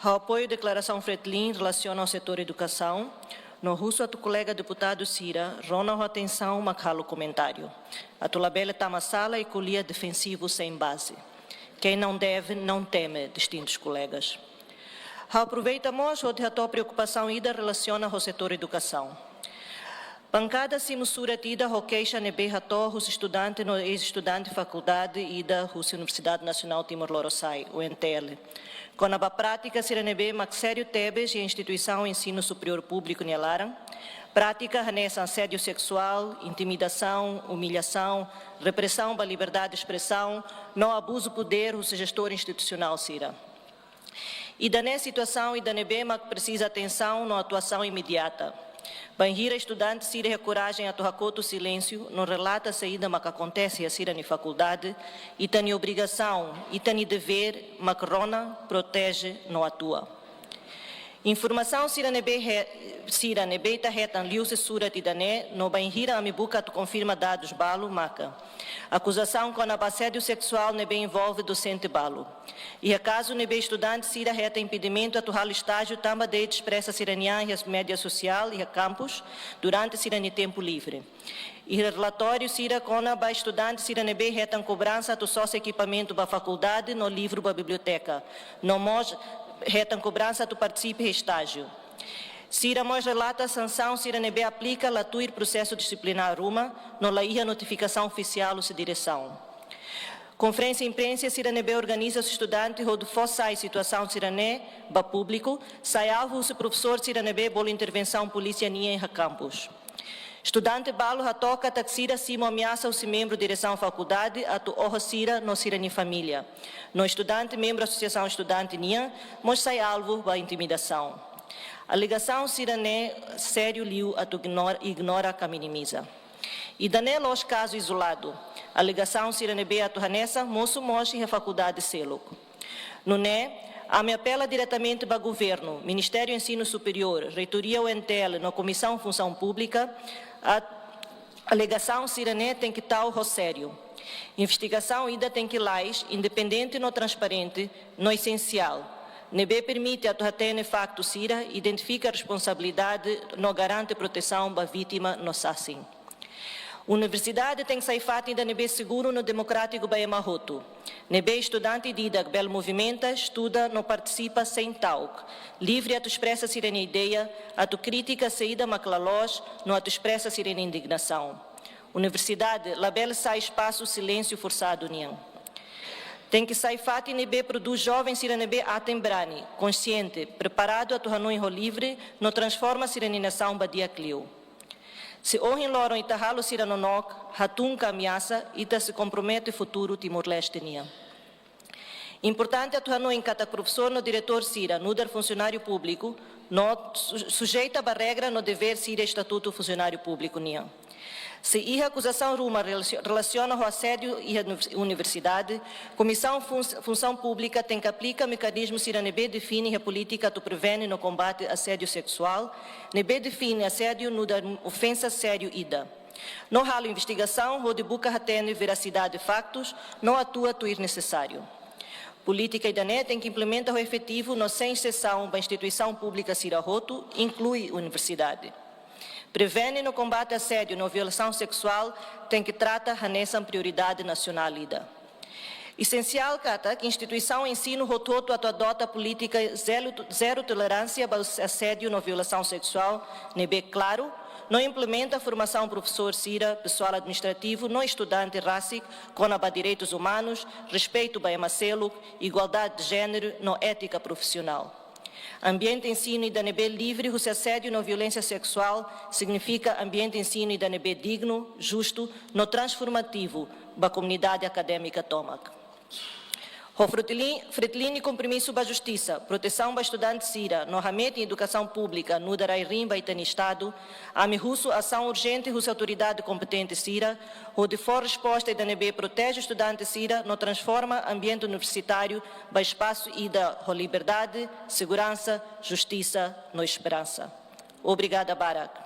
O apoio à declaração Fretilin em relação ao setor educação, no russo a tu colega deputado Cira, rona a atenção macalo comentário. A tu labela tama sala e colia defensivo sem base. Quem não deve, não teme, distintos colegas. Aproveitamos a tua preocupação e da relaciona ao setor educação. Bancada se musura tida o queixa nebe hato os estudantes no ex-estudante de faculdade e da Universidade Nacional Timor-Leste, UNTL. Com a prática será nebe maxério tebes e instituição ensino superior público nelaram, prática nessa assédio sexual, intimidação, humilhação, repressão da liberdade de expressão, não abuso poder o gestor institucional sira. E da nessa situação e da nebe precisa atenção na atuação imediata. Banhira estudante sira a coragem a torracoto silêncio, não relata a saída que acontece a sira na faculdade, e tem obrigação e tem dever, macrona protege, não atua. Informação sira nebe ta retan liu se sura tidane, no banhira amibuca tu confirma dados balo maca. Acusação com a assédio sexual nebe envolve docente balo. E acaso nebe estudante sira reta impedimento a turral estágio tamba de expressa siranian e as médias social e a campus durante sirani tempo livre. E relatório sira com a estudante sira nebe retan cobrança do sócio equipamento da faculdade no livro da biblioteca. No moj retan cobrança do participe estágio. Sira mos relata a sanção, sira nebe aplica latuir processo disciplinar ruma, no laia notificação oficial se direção. Conferência imprensa, sira nebe organiza os estudantes, onde fosse situação sira ne, ba público, sai alvo o professor sira nebe bola intervenção polícia nia em campus. Estudante balo toca taxira simo ameaça o membro direção da faculdade a tu orra sira no sira ni família. No estudante membro associação estudante nia, mos sai alvo da intimidação. A ligação sira ne sério liu a tu ignora que minimiza. E danelo os casos isolados. A ligação sira nebe a tu hanessa moço moche a faculdade selo. No ne a me apela diretamente para o governo, Ministério do Ensino Superior, Reitoria UNTL, na Comissão Função Pública, a alegação sirene tem que estar ao sério. Investigação ainda tem que lais, independente e transparente, no essencial. Nebe permite a ter facto sira, identifica a responsabilidade, no garante proteção da vítima no SASSIN. Universidade tem que sair fato ainda nebe seguro no democrático Baiamahoto. Nebe estudante dida que bel movimenta, estuda, não participa sem talk. Livre a tu expressa sirene ideia, a tu crítica saída maclalos, não a tu expressa sirene indignação. Universidade, label sai espaço silêncio forçado nian. Tem que sair fato e nebe produz jovens sirene atembrani, consciente, preparado a tu hanoi livre, não transforma sireninação badia clio. Se hoje loram itahalo siranonok, hatunca ameaça, ita se compromete o futuro Timor-Leste nia. Importante atuar em cada professor no diretor sira, no dar funcionário público, no sujeita a regra no dever sira estatuto funcionário público nia. Se a acusação ruma relaciona o assédio e a universidade, Comissão Função Pública tem que aplicar mecanismo se a NB define a política que prevene no combate ao assédio sexual, NB define assédio no da ofensa sério ida. No ralo investigação, onde busca atende veracidade de factos, não atua tuir necessário. Política IDANE tem que implementar o efetivo no sem exceção da instituição pública Sirahoto, inclui universidade. Prevene no combate a assédio e na violação sexual, tem que tratar nessa prioridade nacional ida. Essencial que a instituição ensino rototo adota política zero tolerância para assédio e na violação sexual, nebe claro, não implementa a formação professor sira, pessoal administrativo, não estudante racic, com a direitos humanos, respeito para emacelo, igualdade de gênero, não ética profissional. Ambiente ensino e da NB livre, o assédio e não violência sexual significa ambiente ensino e da NB digno, justo, no transformativo da comunidade acadêmica Tomac. O Fretilin compromisso da justiça, proteção da estudante sira, no ramete em educação pública, no darairimba e tem estado, a russo ação urgente russo autoridade competente sira, onde for resposta e da NB protege o estudante sira, no transforma ambiente universitário para espaço e da liberdade, segurança, justiça, no esperança. Obrigada, Barak.